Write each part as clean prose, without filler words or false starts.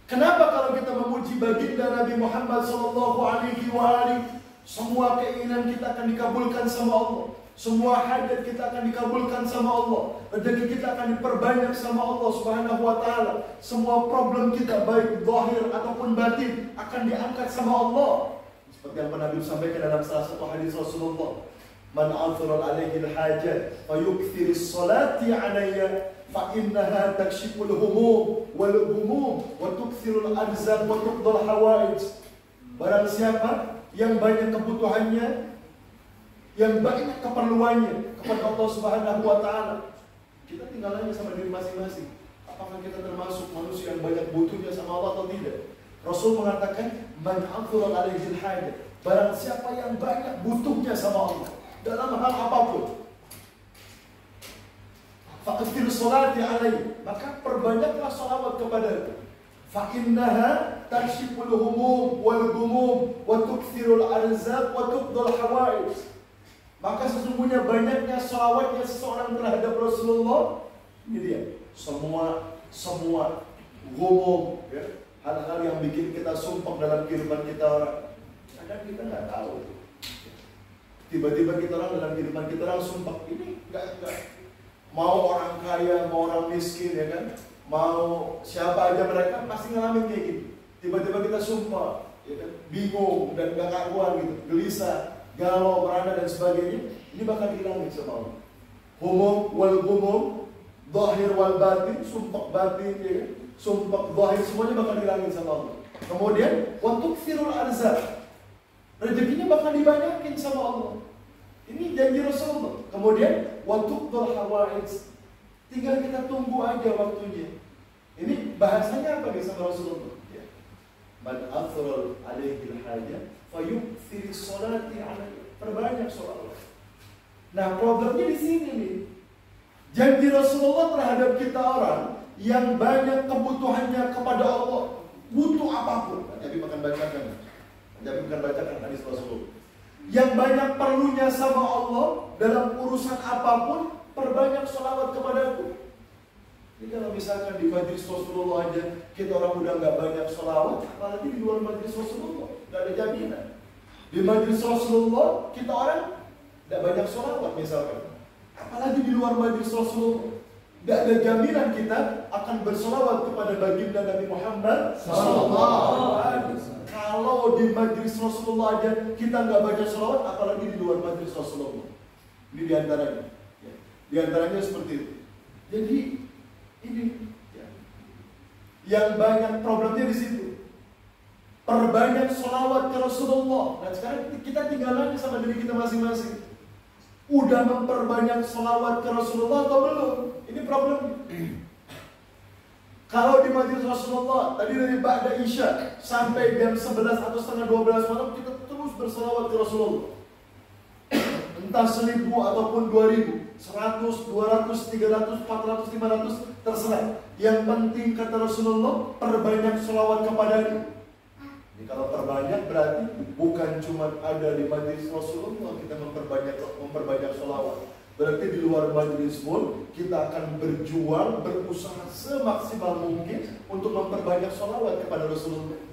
Kenapa kalau kita memuji baginda Nabi Muhammad SAW, semua keinginan kita akan dikabulkan sama Allah, semua hajat kita akan dikabulkan sama Allah, rezeki kita akan diperbanyak sama Allah Subhanahu wa Ta'ala, semua problem kita baik zahir ataupun batin akan diangkat sama Allah. Seperti yang pernah disampaikan dalam salah satu hadis Rasulullah, man athara alaihi al-hajat fayukthir as-salati alayya fa innaha takshiful humum wal ghumum wa tukthirul arzaq wa tuqdal hawaij. Barang siapa yang banyak kebutuhannya, yang banyak keperluannya kepada Allah Subhanahu wa Ta'ala, kita tinggal aja sama diri masing-masing. Apakah kita termasuk manusia yang banyak butuhnya sama Allah atau tidak? Rasul mengatakan, man athara alaihi al-hajat, barang siapa yang banyak butuhnya sama Allah dalam hal apapun, fa'athir sholati alaihi, maka perbanyaklah sholawat kepada-Nya. Fa'innaha takshiful humum wal ghumum wa tukthirul arzaq wa tuqdal hawaij. Maka sesungguhnya banyaknya sholawatnya seseorang terhadap Rasulullah, ini dia, semua ghumum, ya, hal-hal yang bikin kita sumpah dalam kehidupan kita orang. Kadang kita nggak tahu. Tiba-tiba kita orang dalam kehidupan kita orang sumpah, ini nggak mau orang kaya, mau orang miskin, ya kan, mau siapa aja mereka pasti ngalamin kayak gitu. Tiba-tiba kita sumpah, ya kan, bingung dan nggak karuan gitu, gelisah, galau, merana dan sebagainya. Ini bakal dihilangin sama Allah. Humum wal gumum, zahir wal batin, sumpah batin, ya kan, sumpah zahir, semuanya bakal dihilangin sama Allah. Kemudian wa tukthirul arzaq, rezekinya bakal dibanyakin sama Allah. Ini janji Rasulullah. Kemudian wa tuqdal hawaij, tinggal kita tunggu aja waktunya. Ini bahasanya apa nih sama Rasulullah? Ya. Man athral alaihi al-hajat fayukthir sholati alaihi, perbanyak sholat. Nah, problemnya di sini nih. Janji Rasulullah terhadap kita orang yang banyak kebutuhannya kepada Allah, butuh apapun. Jadi makan bacakan. Jadi bukan bacakan hadis Rasulullah. Yang banyak perlunya sama Allah dalam urusan apapun, perbanyak sholawat kepadaku. Jadi kalau misalkan di majlis Rasulullah aja kita orang udah nggak banyak sholawat, apalagi di luar majlis Rasulullah, nggak ada jaminan. Di majlis Rasulullah kita orang nggak banyak sholawat misalkan, apalagi di luar majlis Rasulullah, nggak ada jaminan kita akan bersolawat kepada baginda Nabi Muhammad SAW. Kalau di majlis Rasulullah aja kita nggak baca sholawat, apalagi di luar majlis Rasulullah. Ini diantaranya, ya. Diantaranya seperti itu. Jadi ini, ya, yang banyak problemnya di situ. Perbanyak sholawat ke Rasulullah. Dan sekarang kita tinggal aja sama diri kita masing-masing. Udah memperbanyak sholawat ke Rasulullah atau belum? Ini problemnya. Kalau di majlis Rasulullah tadi dari Ba'da Isya sampai jam 11 atau setengah 12 malam kita terus berselawat ke Rasulullah. Entah 1000 ataupun 2000, 100, 200, 300, 400, 500, terserah. Yang penting kata Rasulullah, perbanyak selawat kepadanya. Jadi kalau perbanyak berarti bukan cuma ada di majlis Rasulullah kita memperbanyak selawat. Berarti di luar majlis pun kita akan berjuang, berusaha semaksimal mungkin untuk memperbanyak sholawat kepada Rasulullah.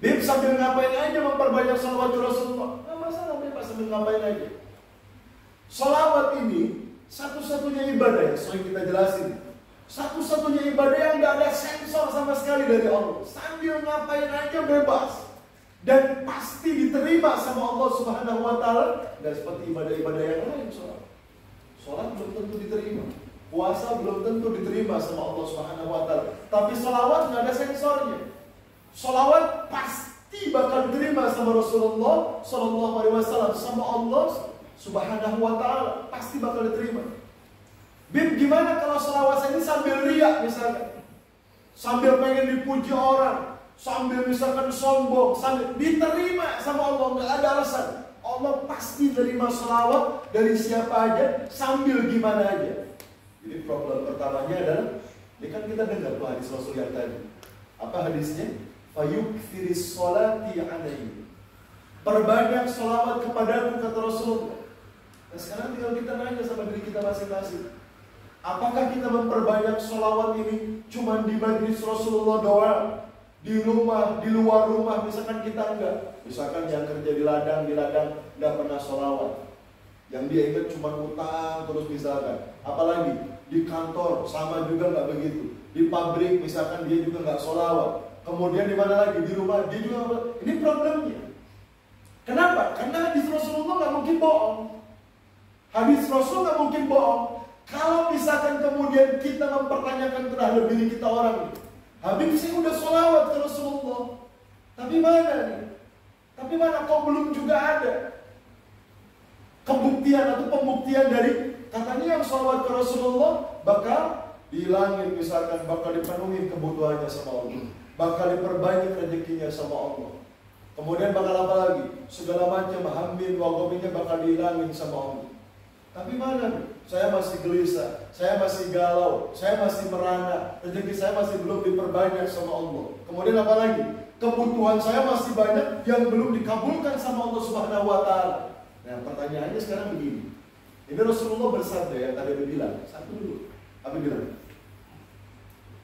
Bib sambil ngapain aja memperbanyak sholawat ke Rasulullah, nggak masalah bebas sambil ngapain aja. Sholawat ini satu-satunya ibadah yang sering kita jelasin. Satu-satunya ibadah yang nggak ada sensor sama sekali dari Allah. Sambil ngapain aja bebas. Dan pasti diterima sama Allah Subhanahu wa Ta'ala. Dan seperti ibadah-ibadah yang lain, sholat belum tentu diterima, puasa belum tentu diterima sama Allah Subhanahu wa Ta'ala. Tapi sholawat nggak ada sensornya. Sholawat pasti bakal diterima sama Rasulullah Sallallahu Alaihi Wasallam, sama Allah Subhanahu wa Ta'ala, pasti bakal diterima. Bib, gimana kalau sholawat ini sambil riak misalkan, sambil pengen dipuji orang, sambil misalkan sombong, sambil diterima sama Allah, nggak ada alasan. Allah pasti terima sholawat dari siapa aja, sambil gimana aja. Jadi problem pertamanya adalah, ini kan kita dengar tuh hadis Rasul yang tadi. Apa hadisnya? Fayukthiris sholati alaihi, perbanyak sholawat kepadaku, kata Rasulullah. Nah sekarang tinggal kita nanya sama diri kita masing-masing, apakah kita memperbanyak sholawat ini cuma di majlis Rasulullah doang? di rumah, di luar rumah, misalkan kita enggak. Misalkan yang kerja di ladang enggak pernah sholawat. Yang dia ingat cuma utang terus misalkan. Apalagi di kantor sama juga enggak begitu. Di pabrik misalkan dia juga enggak sholawat. Kemudian di mana lagi? Di rumah dia juga. Ini problemnya. Kenapa? Karena hadis Rasulullah nggak mungkin bohong. Hadis Rasul nggak mungkin bohong. Kalau misalkan kemudian kita mempertanyakan terhadap diri kita orang ini, Habib sih udah sholawat ke Rasulullah, tapi mana nih? Tapi mana kok belum juga ada kebuktian atau pembuktian dari katanya yang sholawat ke Rasulullah bakal dihilangin, misalkan bakal dipenuhi kebutuhannya sama Allah, bakal diperbanyak rezekinya sama Allah. Kemudian bakal apa lagi? Segala macam hamil wagominya bakal dihilangin sama Allah. Tapi mana? Saya masih gelisah, saya masih galau, saya masih merana, rezeki saya masih belum diperbanyak sama Allah. Kemudian apa lagi? Kebutuhan saya masih banyak yang belum dikabulkan sama Allah Subhanahu wa Ta'ala. Nah, pertanyaannya sekarang begini. Ini Rasulullah bersabda yang tadi dia bilang. Satu dulu. Apa bilang?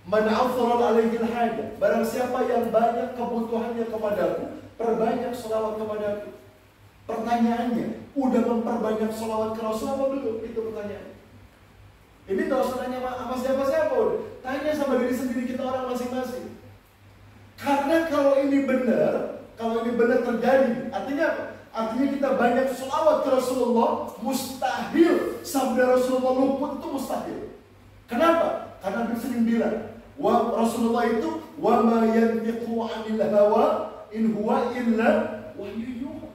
Man afdharal alaihi al-haja. Barang siapa yang banyak kebutuhannya kepadaku, perbanyak sholawat kepadaku. Pertanyaannya, udah memperbanyak sholawat ke Rasul apa belum? Itu pertanyaan. Ini gak usah tanya sama siapa-siapa, tanya sama diri sendiri kita orang masing-masing. Karena kalau ini benar terjadi, artinya apa? Artinya kita banyak sholawat ke Rasulullah, mustahil sabda Rasulullah luput, itu mustahil. Kenapa? Karena Nabi sering bilang, Rasulullah itu wa ma yantiqu 'anil hawa in huwa illa wahyu yuha.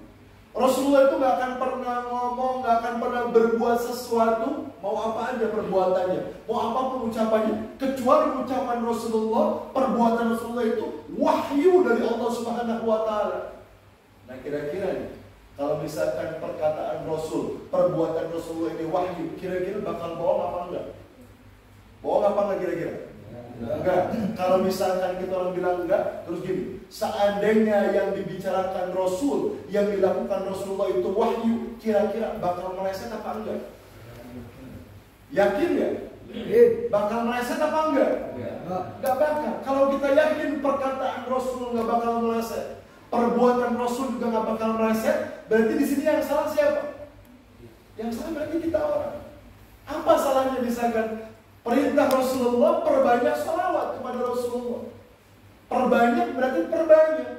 Rasulullah itu gak akan pernah ngomong, gak akan pernah berbuat sesuatu, mau apa aja perbuatannya, mau apapun ucapannya, kecuali ucapan Rasulullah, perbuatan Rasulullah itu wahyu dari Allah Subhanahu wa Ta'ala. Nah, kira-kira nih, kalau misalkan perkataan Rasul, perbuatan Rasulullah ini wahyu, kira-kira bakal bohong apa enggak? Bohong apa enggak kira-kira? Enggak. Kalau misalkan kita orang bilang enggak, terus gini, seandainya yang dibicarakan Rasul, yang dilakukan Rasulullah itu wahyu, kira-kira bakal meleset apa enggak? Yakin enggak? Bakal meleset apa enggak? Enggak bakal. Kalau kita yakin perkataan Rasul enggak bakal meleset, perbuatan Rasul juga enggak bakal meleset, berarti di sini yang salah siapa? Yang salah berarti kita orang. Apa salahnya misalkan perintah Rasulullah perbanyak sholawat kepada Rasulullah. Perbanyak berarti perbanyak.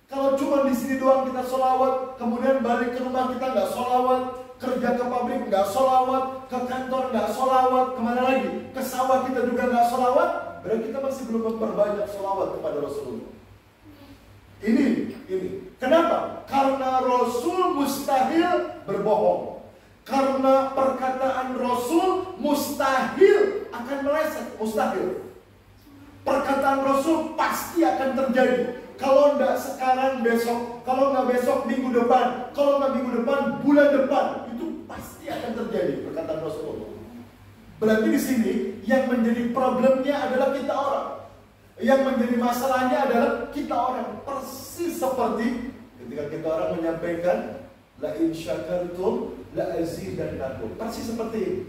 Kalau cuma di sini doang kita sholawat, kemudian balik ke rumah kita nggak sholawat, kerja ke pabrik nggak sholawat, ke kantor nggak sholawat, kemana lagi? Ke sawah kita juga nggak sholawat, berarti kita masih belum memperbanyak sholawat kepada Rasulullah. Ini. Kenapa? Karena Rasul mustahil berbohong. Karena perkataan Rasul mustahil akan meleset, mustahil. Perkataan Rasul pasti akan terjadi. Kalau enggak sekarang, besok. Kalau enggak besok, minggu depan. Kalau enggak minggu depan, bulan depan. Itu pasti akan terjadi perkataan Rasulullah. Berarti di sini yang menjadi problemnya adalah kita orang. Yang menjadi masalahnya adalah kita orang. Persis seperti ketika kita orang menyampaikan la in syakartum la azidannakum. Persis seperti ini.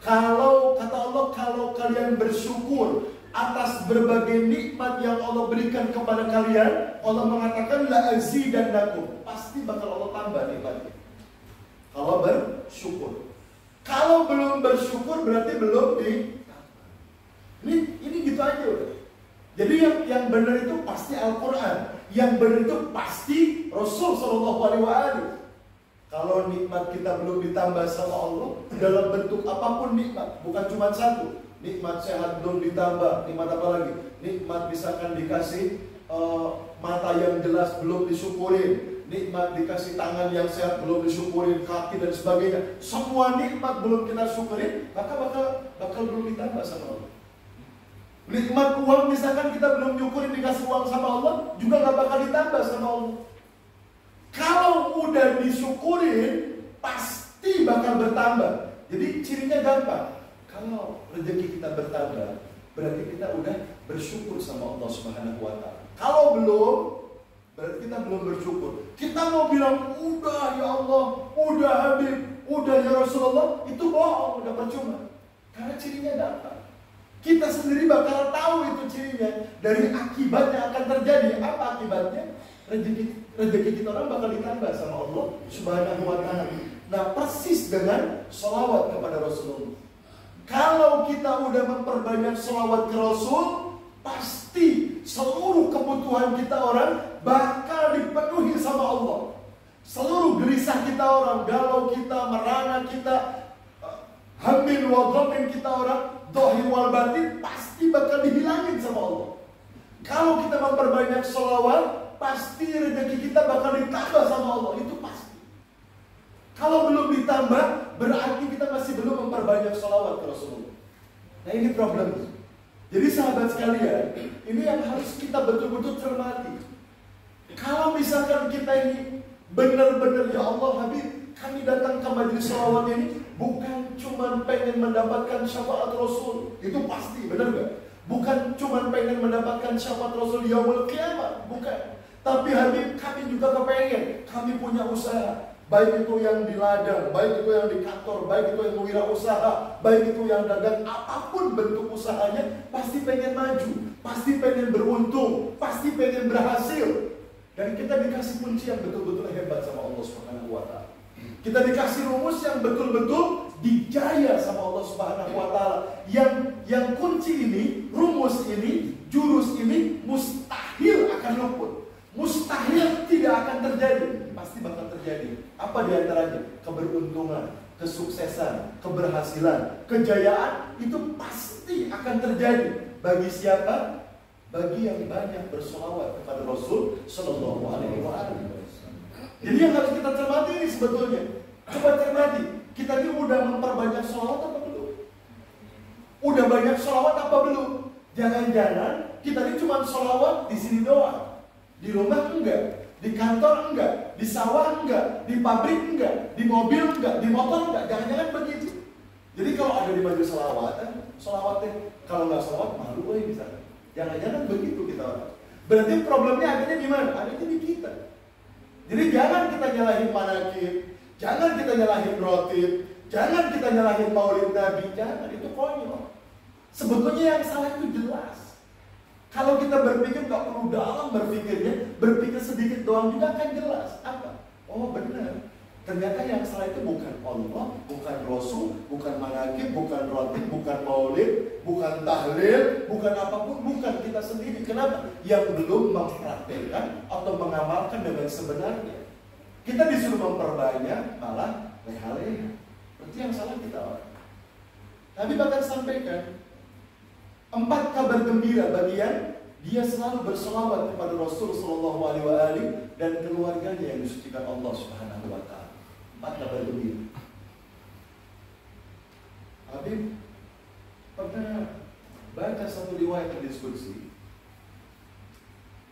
Kalau kata Allah, kalau kalian bersyukur atas berbagai nikmat yang Allah berikan kepada kalian, Allah mengatakan la azidannakum. Pasti bakal Allah tambah nikmatnya. Kalau bersyukur. Kalau belum bersyukur berarti belum ini gitu aja udah. Jadi yang benar itu pasti Al-Quran, yang benar itu pasti Rasul Shallallahu Alaihi Wasallam. Kalau nikmat kita belum ditambah sama Allah dalam bentuk apapun nikmat, bukan cuma satu. Nikmat sehat belum ditambah, nikmat apa lagi? Nikmat misalkan dikasih mata yang jelas belum disyukurin, nikmat dikasih tangan yang sehat belum disyukurin, kaki dan sebagainya. Semua nikmat belum kita syukurin, maka bakal belum ditambah sama Allah. Nikmat uang misalkan kita belum nyukurin dikasih uang sama Allah, juga gak bakal ditambah sama Allah. Kalau udah disyukurin, pasti bakal bertambah. Jadi cirinya gampang. Kalau rezeki kita bertambah, berarti kita udah bersyukur sama Allah Subhanahu wa Ta'ala. Kalau belum, berarti kita belum bersyukur. Kita mau bilang, udah ya Allah, udah Habib, udah ya Rasulullah, itu bohong, udah percuma. Karena cirinya gampang. Kita sendiri bakal tahu itu cirinya. dari akibat yang akan terjadi. Apa akibatnya? Rezeki kita orang bakal ditambah sama Allah Subhanahu wa Ta'ala. Nah, persis dengan sholawat kepada Rasulullah. Kalau kita udah memperbanyak sholawat ke Rasul, pasti seluruh kebutuhan kita orang bakal dipenuhi sama Allah. Seluruh gelisah kita orang, galau kita, merana kita, hamil wa ghamin kita orang, dohir wal batin, pasti bakal dihilangin sama Allah. Kalau kita memperbanyak sholawat, pasti rezeki kita bakal ditambah sama Allah. Itu pasti. Kalau belum ditambah, berarti kita masih belum memperbanyak sholawat ke Rasulullah. Nah, ini problemnya. Jadi sahabat sekalian, ini yang harus kita betul-betul cermati. Kalau misalkan kita ini benar-benar, ya Allah Habib, kami datang ke majelis sholawat ini bukan cuma pengen mendapatkan syafaat Rasul. Itu pasti, benar gak? Bukan cuma pengen mendapatkan syafaat Rasul yaumul qiyamah, bukan. Tapi Habib, kami juga kepengen, kami punya usaha. Baik itu yang di ladang, baik itu yang di kantor, baik itu yang wirausaha, baik itu yang dagang, apapun bentuk usahanya, pasti pengen maju, pasti pengen beruntung, pasti pengen berhasil. Dan kita dikasih kunci yang betul-betul hebat sama Allah Subhanahu wa Ta'ala. Kita dikasih rumus yang betul-betul dijaya sama Allah Subhanahu wa Ta'ala. Yang kunci ini, rumus ini, jurus ini mustahil akan luput. Mustahil tidak akan terjadi, pasti bakal terjadi. Apa diantaranya? Keberuntungan, kesuksesan, keberhasilan, kejayaan, itu pasti akan terjadi. Bagi siapa? Bagi yang banyak bersolawat kepada Rasul Sallallahu Alaihi Wasallam. Jadi yang harus kita cermati ini sebetulnya, coba cermati, kita ini udah memperbanyak solawat apa belum? Udah banyak solawat apa belum? Jangan-jangan kita ini cuma solawat di sini doang. Di rumah enggak, di kantor enggak, di sawah enggak, di pabrik enggak, di mobil enggak, di motor enggak. Jangan-jangan begitu. Jadi kalau ada di majelis sholawatan, sholawatnya kalau nggak sholawat malu misalnya. Jangan-jangan begitu kita orang. Berarti problemnya adanya di mana? Adanya di kita. Jadi jangan kita nyalahin manakib, jangan kita nyalahin rotib, jangan kita nyalahin maulid Nabi, jangan, itu konyol. Sebetulnya yang salah itu jelas. Kalau kita berpikir nggak perlu dalam berpikirnya, berpikir sedikit doang juga akan jelas. Apa? Oh benar. Ternyata yang salah itu bukan Allah, bukan Rasul, bukan manakib, bukan rotib, bukan maulid, bukan tahlil, bukan apapun, bukan kita sendiri. Kenapa? Yang belum mempraktekkan atau mengamalkan dengan sebenarnya. Kita disuruh memperbanyak, malah leha-leha. Berarti yang salah kita orang. Nabi bahkan sampaikan 4 kabar gembira bagi yang dia selalu berselawat kepada Rasul Sallallahu Alaihi Wasallam dan keluarganya yang disucikan Allah Subhanahu Wa Taala. 4 kabar gembira. Habib pernah baca satu riwayat yang diskusi.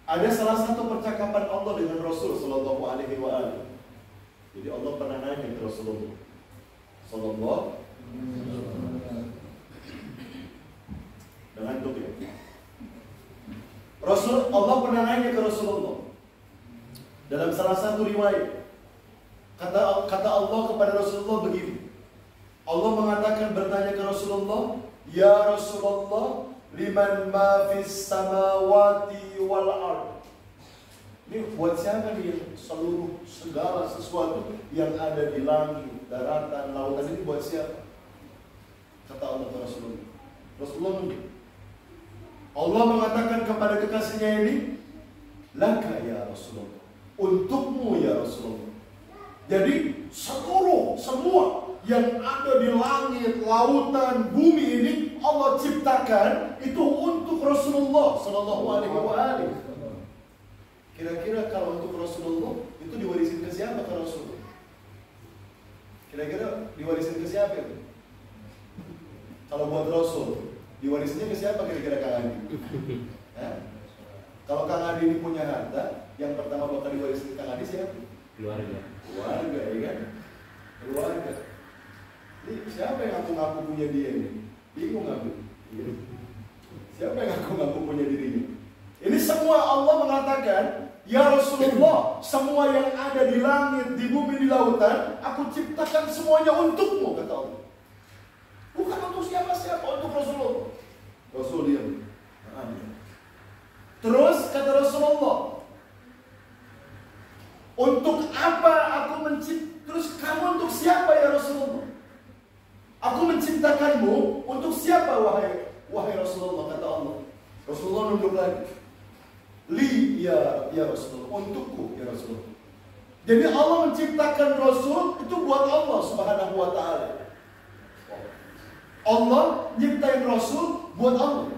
Ada salah satu percakapan Allah dengan Rasul Sallallahu Alaihi Wasallam. Jadi Allah pernah nanya ke Rasulullah Sallallahu Dengan ya. Allah pernah nanya ke Rasulullah dalam salah satu riwayat. Kata Allah kepada Rasulullah begini. Allah mengatakan bertanya ke Rasulullah, "Ya Rasulullah, liman ma fis samawati wal ard." Ini buat siapa nih? Seluruh segala sesuatu yang ada di langit, daratan, lautan, ini buat siapa? Kata Allah ke Rasulullah. Rasulullah begini. Allah mengatakan kepada kekasihnya ini, "Laka ya Rasulullah." Untukmu ya Rasulullah. Jadi semua yang ada di langit, lautan, bumi ini Allah ciptakan itu untuk Rasulullah Sallallahu Alaihi Wasallam. Kira-kira kalau untuk Rasulullah itu diwarisin ke siapa ke Rasulullah? Kira-kira diwarisin ke siapa itu? Kalau buat Rasul diwarisnya ke siapa kira-kira Kang Adi? Kalau Kang Adi ini punya harta, yang pertama bakal diwariskan Kang Adi siapa? Keluarga, ya kan? Keluarga. Ini siapa yang ngaku-ngaku punya dia ini? Bingung aku. Siapa yang ngaku-ngaku punya dirinya? Ini semua Allah mengatakan, "Ya Rasulullah, semua yang ada di langit, di bumi, di lautan, aku ciptakan semuanya untukmu," kata Allah. Bukan untuk siapa-siapa, untuk Rasulullah. Rasul diam. Untuk apa aku mencipta? Terus kamu untuk siapa ya Rasulullah? Aku menciptakanmu untuk siapa wahai Rasulullah, kata Allah. Rasulullah nunduk lagi. Li ya Rasulullah, untukku ya Rasulullah. Jadi Allah menciptakan Rasul itu buat Allah Subhanahu wa ta'ala. Allah nyiptain Rasul buat Allah.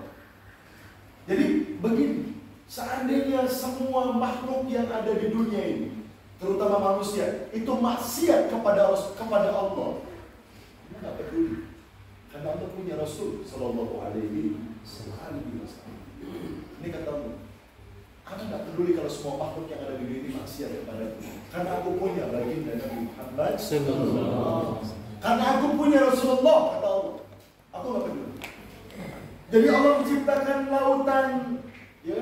Jadi begini, seandainya semua makhluk yang ada di dunia ini, terutama manusia, itu maksiat kepada Allah, ini nggak peduli, karena Allah punya Rasul Sallallahu Alaihi Wasallam. Ini katamu, karena nggak peduli kalau semua makhluk yang ada di dunia ini maksiat kepada aku, karena aku punya baginda Nabi Muhammad Sallallahu. Karena aku punya Rasulullah, kata Allah, aku nggak peduli. Jadi Allah menciptakan lautan, ya,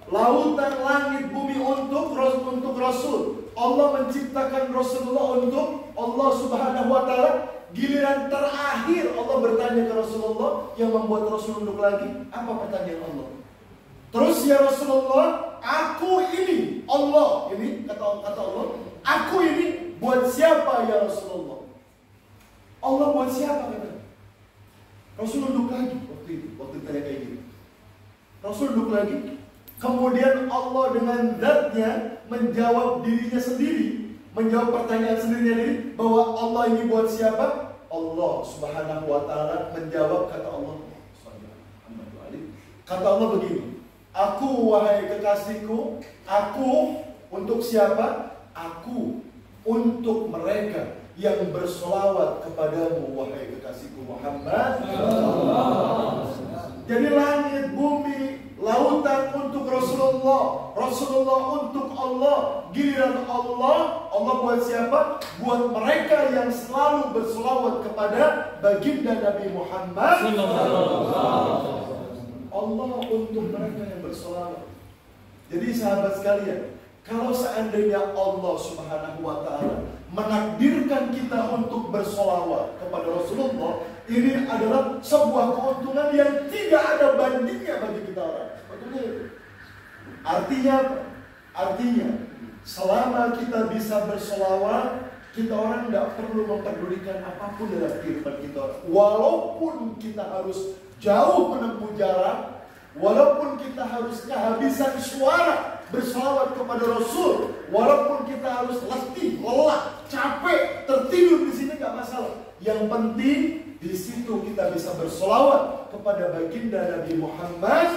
lautan, langit, bumi untuk Rasul. Allah menciptakan Rasulullah untuk Allah Subhanahu wa ta'ala. Giliran terakhir Allah bertanya ke Rasulullah, yang membuat Rasul nunduk lagi. Apa pertanyaan Allah? Terus ya Rasulullah, aku ini Allah, ini kata Allah, aku ini buat siapa ya Rasulullah? Allah buat siapa kata? Rasul nunduk lagi waktu ditanya kayak gini. Rasul nunduk lagi. Kemudian Allah dengan zatnya menjawab dirinya sendiri, menjawab pertanyaan sendiri bahwa Allah ini buat siapa? Allah Subhanahu wa ta'ala menjawab, kata Allah. Kata Allah begini, aku wahai kekasihku, aku untuk siapa? Aku untuk mereka yang bersolawat kepadamu wahai kekasihku Muhammad. Jadi langit, bumi, lautan untuk Rasulullah, Rasulullah untuk Allah. Giliran Allah buat siapa? Buat mereka yang selalu bersolawat kepada baginda Nabi Muhammad. Allah untuk mereka yang bersolawat. Jadi sahabat sekalian, kalau seandainya Allah Subhanahu wa ta'ala menakdirkan kita untuk bersolawat kepada Rasulullah, ini adalah sebuah keuntungan yang tidak ada bandingnya bagi kita orang. Artinya apa? Artinya selama kita bisa bersolawat, kita orang tidak perlu memperdulikan apapun dalam kehidupan kita. Walaupun kita harus jauh menempuh jarak, walaupun kita harus kehabisan suara bersolawat kepada Rasul, walaupun kita harus letih, lelah, capek, tertidur di sini nggak masalah. Yang penting di situ kita bisa bersolawat kepada baginda Nabi Muhammad.